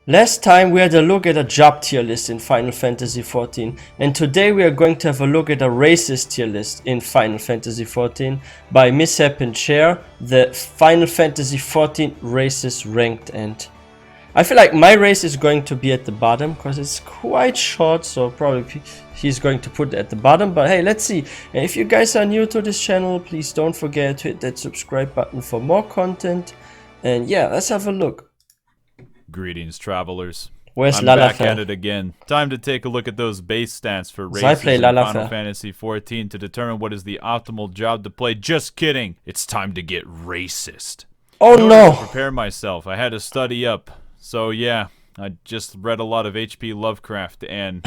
Last time we had a look at a job tier list in Final Fantasy XIV, and today we are going to have a look at a races tier list in Final Fantasy XIV by Misshapen Chair, the Final Fantasy XIV Races Ranked. And I feel like my race is going to be at the bottom because it's quite short, so probably he's going to put it at the bottom. But hey, let's see. And if you guys are new to this channel, please don't forget to hit that subscribe button for more content. And yeah, let's have a look. Greetings, travelers. Where's I'm Lalafell? back at it again. Time to take a look at those base stats for So I races play in Lalafell. Final Fantasy XIV to determine what is the optimal job to play. Just kidding. It's time to get racist. Oh In order no! to prepare myself, I had to study up. So yeah, I just read a lot of H.P. Lovecraft and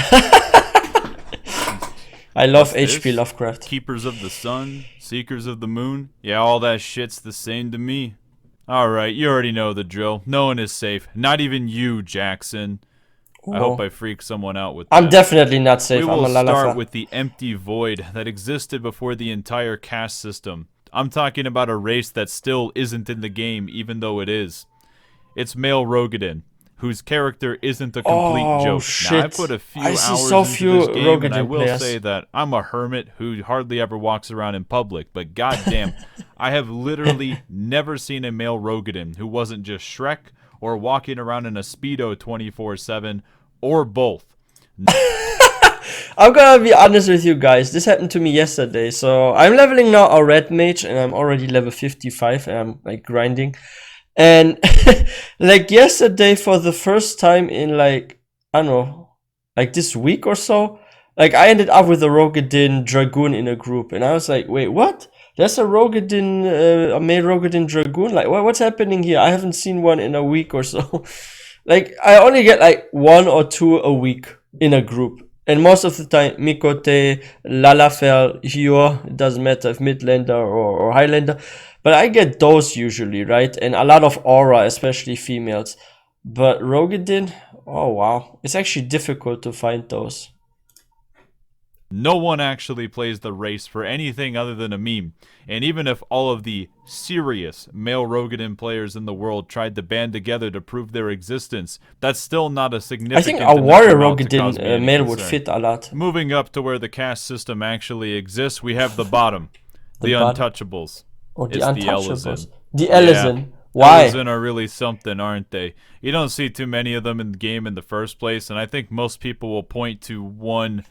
I love this? HP Lovecraft. Keepers of the Sun, Seekers of the Moon. Yeah, all that shit's the same to me. Alright, you already know the drill. No one is safe. Not even you, Jackson. I hope I freak someone out with that. I'm definitely not safe. We I'm will a Lalafell. start with the empty void that existed before the entire caste system. I'm talking about a race that still isn't in the game, even though it is. It's male Rogadin, whose character isn't a complete joke. Shit. Now, I put a few I see hours so into few this game, and I Rogadin will players. say that I'm a hermit who hardly ever walks around in public, but goddamn, I have literally never seen a male Rogadin who wasn't just Shrek or walking around in a Speedo 24/7, or both. I'm gonna be honest with you guys. This happened to me yesterday. So I'm leveling now a red mage, and I'm already level 55, and I'm like grinding. And like yesterday, for the first time in like, I don't know, like this week or so, like I ended up with a Rogadin Dragoon in a group, and I was like, wait, what? There's a Rogadin, a male Rogadin Dragoon? Like, what's happening here? I haven't seen one in a week or so. Like, I only get like 1 or 2 a week in a group. And most of the time, Mikote, Lalafell, Hyor, it doesn't matter if Midlander or Highlander. But I get those usually, right? And a lot of Aura, especially females. But Rogadin, oh wow. It's actually difficult to find those. No one actually plays the race for anything other than a meme, and even if all of the serious male Rogadin players in the world tried to band together to prove their existence, that's still not a significant I think a enough warrior amount to cause me Rogadin any male would concern. fit a lot. Moving up to where the caste system actually exists, we have the bottom, the bottom. Untouchables. Or the It's the Untouchables. Elysin. The Elysin. Yeah. Why? Elysin are really something, aren't they? You don't see too many of them in the game in the first place, and I think most people will point to one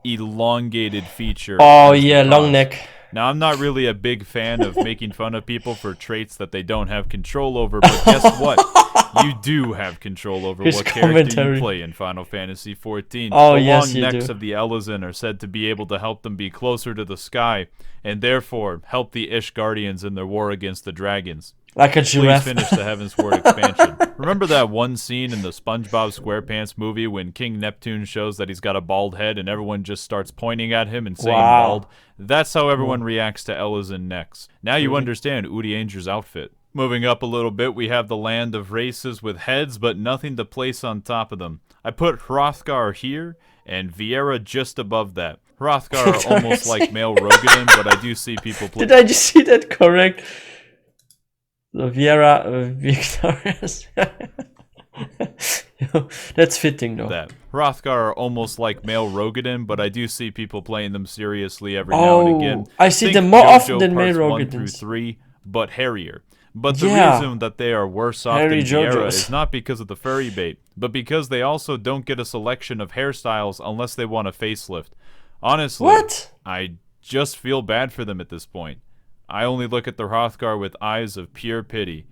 elongated feature. Oh as the yeah, long cause. neck. Now, I'm not really a big fan of making fun of people for traits that they don't have control over, but guess what? You do have control over His what character commentary. you play in Final Fantasy XIV. Oh, the yes, long you necks do. of the Elysin are said to be able to help them be closer to the sky, and therefore help the Ish Guardians in their war against the dragons. Like a Please giraffe. finish the Heavensward expansion. Remember that one scene in the SpongeBob SquarePants movie when King Neptune shows that he's got a bald head and everyone just starts pointing at him and saying Wow. bald? That's how everyone reacts to Elysin necks. Now you understand Udi Anger's outfit. Moving up a little bit, we have the land of races with heads but nothing to place on top of them. I put Hrothgar here and Viera just above that. Hrothgar are almost like male Rogadin, but I do see people play. Did I just see that correct? The Viera Victorious. That's fitting though. That Hrothgar are almost like male Rogadin, but I do see people playing them seriously every now and again. I see Think them more JoJo often than male parts 1 through Rogadins. 3, but hairier. But the Yeah. reason that they are worse off Hairy than Viera JoJos. is not because of the furry bait, but because they also don't get a selection of hairstyles unless they want a facelift. Honestly, What? I just feel bad for them at this point. I only look at the Hrothgar with eyes of pure pity.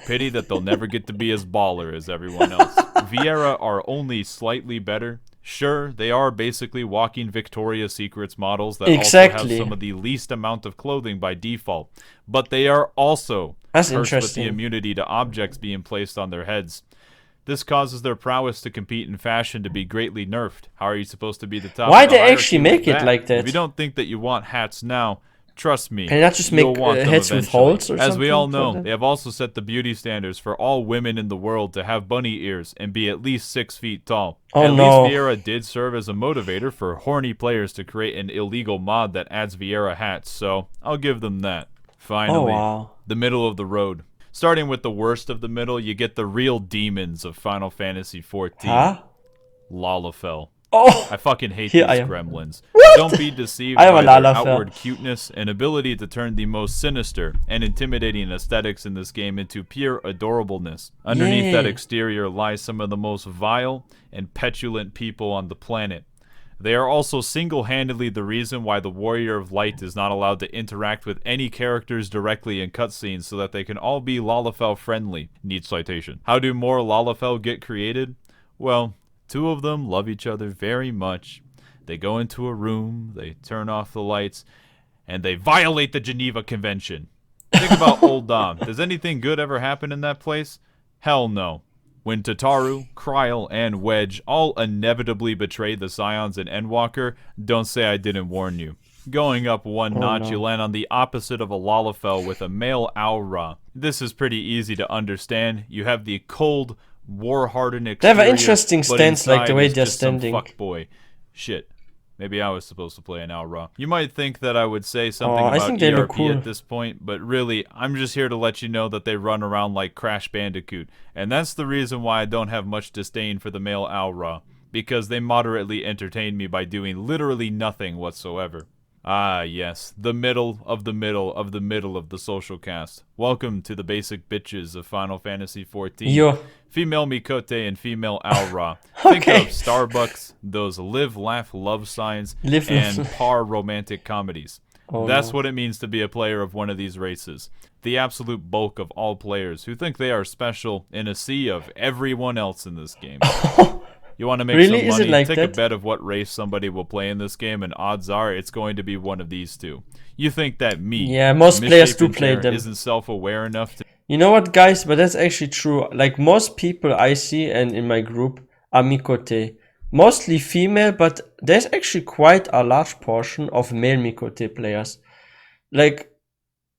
Pity that they'll never get to be as baller as everyone else. Viera are only slightly better. Sure, they are basically walking Victoria's Secrets models that also Exactly. have some of the least amount of clothing by default. But they are also That's cursed with the interesting. immunity to objects being placed on their heads. This causes their prowess to compete in fashion to be greatly nerfed. How are you supposed to be the top Why of the they hierarchy actually with make it that? like that? If you don't think that you want hats now, trust me, Can you not just you'll make, want them heads with eventually. holes or As we all something for know, them? they have also set the beauty standards for all women in the world to have bunny ears and be at least 6 feet tall. Oh, at no. least Viera did serve as a motivator for horny players to create an illegal mod that adds Viera hats, so I'll give them that. Finally, Oh wow. the middle of the road. Starting with the worst of the middle, you get the real demons of Final Fantasy XIV. Huh? Lalafell. Oh! I fucking hate Here these I am. gremlins. What? Don't be deceived I am by a their Lalafell. outward cuteness and ability to turn the most sinister and intimidating aesthetics in this game into pure adorableness. Underneath that Yeah. exterior lies some of the most vile and petulant people on the planet. They are also single-handedly the reason why the Warrior of Light is not allowed to interact with any characters directly in cutscenes so that they can all be Lalafell friendly. Need citation. How do more Lalafell get created? Well, two of them love each other very much. They go into a room, they turn off the lights, and they violate the Geneva Convention. Think about Old Dom. Does anything good ever happen in that place? Hell no. When Tataru, Kryl, and Wedge all inevitably betray the Scions and Endwalker, don't say I didn't warn you. Going up one notch, you land on the opposite of a Lalafell with a male aura. This is pretty easy to understand. You have the cold, war-hardened exterior, They have an interesting but stance, like the inside way is they're just some standing. fuckboy. Shit. Maybe I was supposed to play an aura. You might think that I would say something I about think they look ERP cool. at this point, but really, I'm just here to let you know that they run around like Crash Bandicoot. And that's the reason why I don't have much disdain for the male aura, because they moderately entertain me by doing literally nothing whatsoever. Ah, yes, the middle of the middle of the middle of the social cast. Welcome to the basic bitches of Final Fantasy XIV. Yo. Female Mikote and female Aura. Think Okay. of Starbucks, those live, laugh, love signs, Live, and laugh. par romantic comedies. Oh, That's no. what it means to be a player of one of these races. The absolute bulk of all players who think they are special in a sea of everyone else in this game. You want to make Really? some Is it money? like Take that? a bet of what race somebody will play in this game, and odds are it's going to be one of these two. You think that me, Yeah, most players do Misshapen play Chair, them. isn't self-aware enough to You know what, guys? But that's actually true. Like, most people I see and in my group are Mikote. Mostly female, but there's actually quite a large portion of male Mikote players. Like,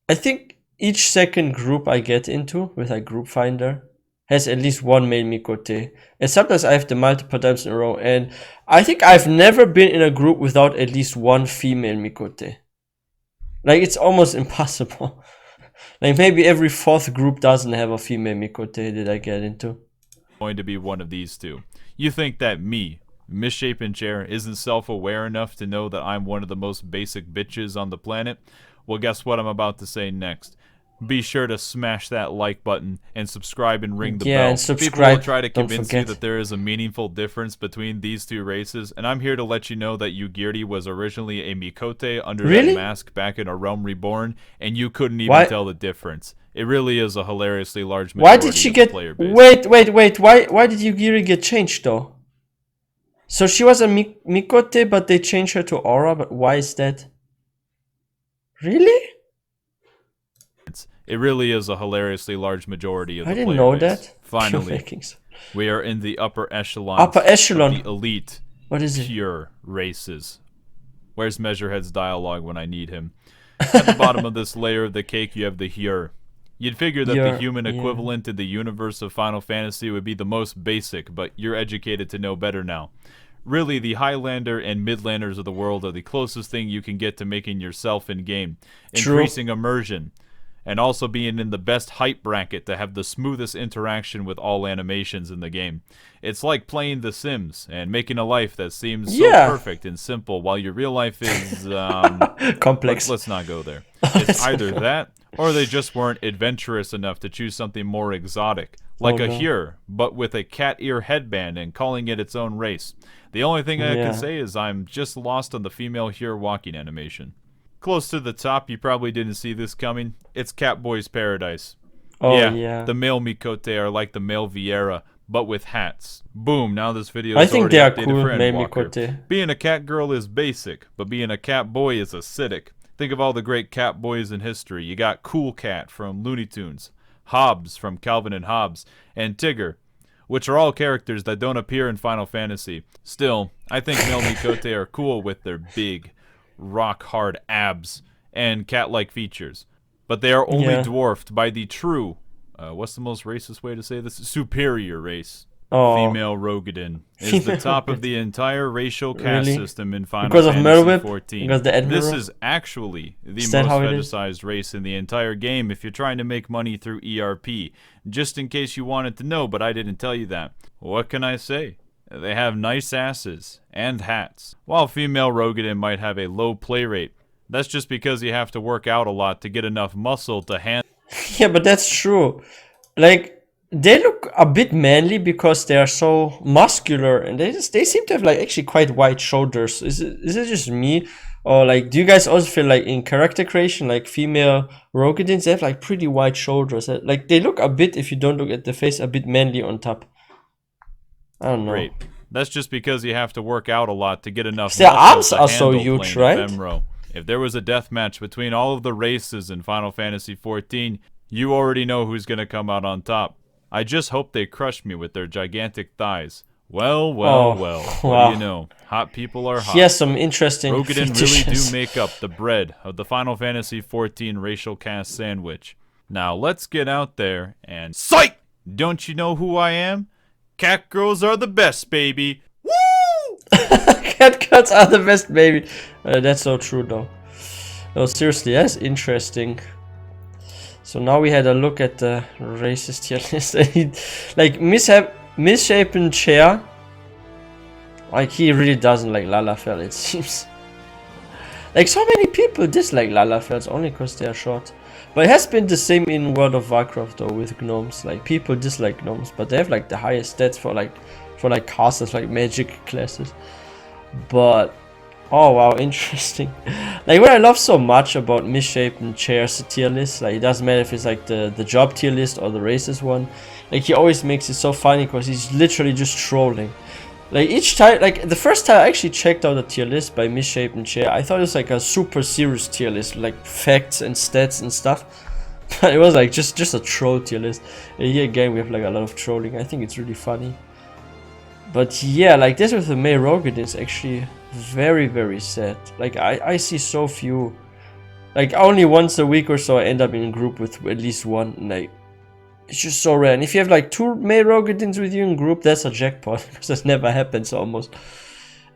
I think each second group I get into with a group finder has at least one male Mikote. And sometimes I have them multiple times in a row. And I think I've never been in a group without at least one female Mikote. Like, it's almost impossible. Like, maybe every fourth group doesn't have a female Mikote that I get into. going to be one of these two. You think that me, Misshapen Chair, isn't self-aware enough to know that I'm one of the most basic bitches on the planet? Well, guess what I'm about to say next. Be sure to smash that like button and subscribe and ring the bell. And People will subscribe. try to Don't convince you forget. that there is a meaningful difference between these two races, and I'm here to let you know that Yugiri was originally a Mikote under Really? that mask back in A Realm Reborn, and you couldn't even Why- tell the difference. It really is a hilariously large Why majority did she of get... the player base. Wait. Why did Yugiri get changed, though? So she was a Mikote, but they changed her to Aura, but why is that? Really? It really is a hilariously large majority of the I didn't player know base. that. Finally, Vikings. we are in the upper echelon. Upper echelon. Of the elite, What is it? pure races. Where's Measurehead's dialogue when I need him? At the bottom of this layer of the cake, you have the Hyur. You'd figure that the Hyur, human yeah. equivalent in the universe of Final Fantasy would be the most basic, but you're educated to know better now. Really, the Highlander and Midlanders of the world are the closest thing you can get to making yourself in-game. True. Increasing immersion. And also being in the best height bracket to have the smoothest interaction with all animations in the game. It's like playing The Sims and making a life that seems so Yeah. perfect and simple while your real life is, Complex. let's not go there. It's either that, or they just weren't adventurous enough to choose something more exotic, like Oh, a no. Hyur, but with a cat ear headband and calling it its own race. The only thing I Yeah. can say is I'm just lost on the female Hyur walking animation. Close to the top, you probably didn't see this coming. It's Catboy's Paradise. Oh, yeah. The male Mikote are like the male Vieira, but with hats. Boom, now this video I is think already they are updated cool, for male Endwalker. Mikote. Being a cat girl is basic, but being a cat boy is acidic. Think of all the great cat boys in history. You got Cool Cat from Looney Tunes, Hobbs from Calvin and Hobbes, and Tigger, which are all characters that don't appear in Final Fantasy. Still, I think male Mikote are cool with their big, rock-hard abs and cat-like features. But they are only Yeah. dwarfed by the true, what's the most racist way to say this? Superior race. Oh, Female Rogadin is the top of the entire racial caste Really? system in Final Because of Fantasy Merwhip? XIV. Because the Admiral? This is actually the Is most that how it is? fetishized race in the entire game if you're trying to make money through ERP. Just in case you wanted to know, but I didn't tell you that. What can I say? They have nice asses and hats. While female Rogadin might have a low play rate, that's just because you have to work out a lot to get enough muscle to handle. Yeah, but that's true. Like, they look a bit manly because they are so muscular, and they seem to have like actually quite wide shoulders. Is it just me, or like do you guys also feel like in character creation, like female Rogadins, they have like pretty wide shoulders? Like they look a bit, if you don't look at the face, a bit manly on top. I don't know. Great. That's just because you have to work out a lot to get enough Their muscle arms to are so handle huge, playing right? Ephemeral. If there was a death match between all of the races in Final Fantasy XIV, you already know who's going to come out on top. I just hope they crush me with their gigantic thighs. Well. Wow. What do you know? Hot people are hot. He has some interesting Rogadin fetishes. really do make up the bread of the Final Fantasy XIV racial caste sandwich. Now let's get out there and psych! Don't you know who I am? Cat girls are the best, baby. Woo! Cat girls are the best, baby. That's so true, though. No, seriously, that's interesting. So now we had a look at the racist tier list. Like Misshapen Chair. Like he really doesn't like Lalafell, it seems. Like so many people dislike Lalafells only because they are short. But it has been the same in World of Warcraft though with gnomes. Like people dislike gnomes, but they have like the highest stats for like casters, like magic classes. But oh wow, interesting. Like what I love so much about Misshapen Chair's tier list, like it doesn't matter if it's like the job tier list or the races one. Like he always makes it so funny because he's literally just trolling. Like each time, like the first time I actually checked out a tier list by Misshapen Chair, I thought it was like a super serious tier list, like facts and stats and stuff. But it was like just a troll tier list. And here again we have like a lot of trolling. I think it's really funny. But yeah, like this with the male Rogadin is actually very, very sad. Like I see so few. Like only once a week or so I end up in a group with at least one. And like it's just so rare. And if you have like 2 male Rogadins with you in group, that's a jackpot. Because that never happens almost.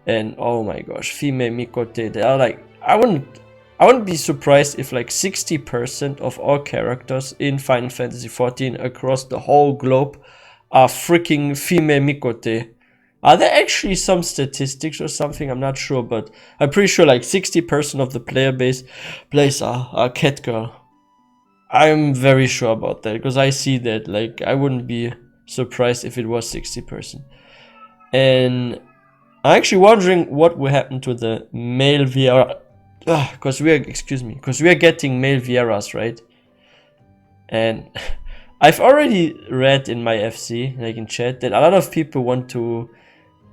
And oh my gosh, female Mikote, they are like, I wouldn't be surprised if like 60% of all characters in Final Fantasy XIV across the whole globe are freaking female Mikote. Are there actually some statistics or something? I'm not sure, but I'm pretty sure like 60% of the player base plays a cat girl. I'm very sure about that because I see that. Like I wouldn't be surprised if it was 60%. And I'm actually wondering what will happen to the male Viera. Because we are getting male Vieras, right? And I've already read in my FC, like in chat, that a lot of people want to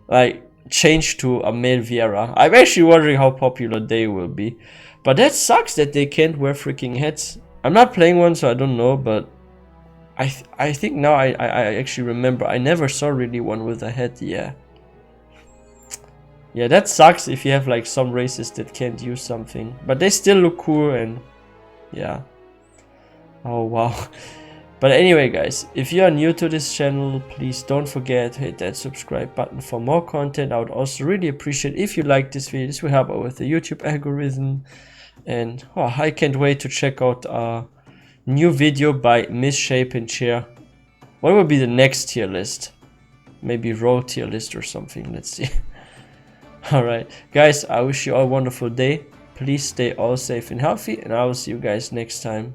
like change to a male Viera. I'm actually wondering how popular they will be. But that sucks that they can't wear freaking hats. I'm not playing one, so I don't know, but I think now I actually remember I never saw really one with a hat. Yeah, that sucks if you have like some races that can't use something, but they still look cool. And yeah, oh wow. But anyway guys, if you are new to this channel, please don't forget to hit that subscribe button for more content. I would also really appreciate if you like this video. This will help out with the YouTube algorithm. And oh, I can't wait to check out a new video by Misshapen Chair. What will be the next tier list? Maybe row tier list or something. Let's see. Alright, guys, I wish you all a wonderful day. Please stay all safe and healthy, and I will see you guys next time.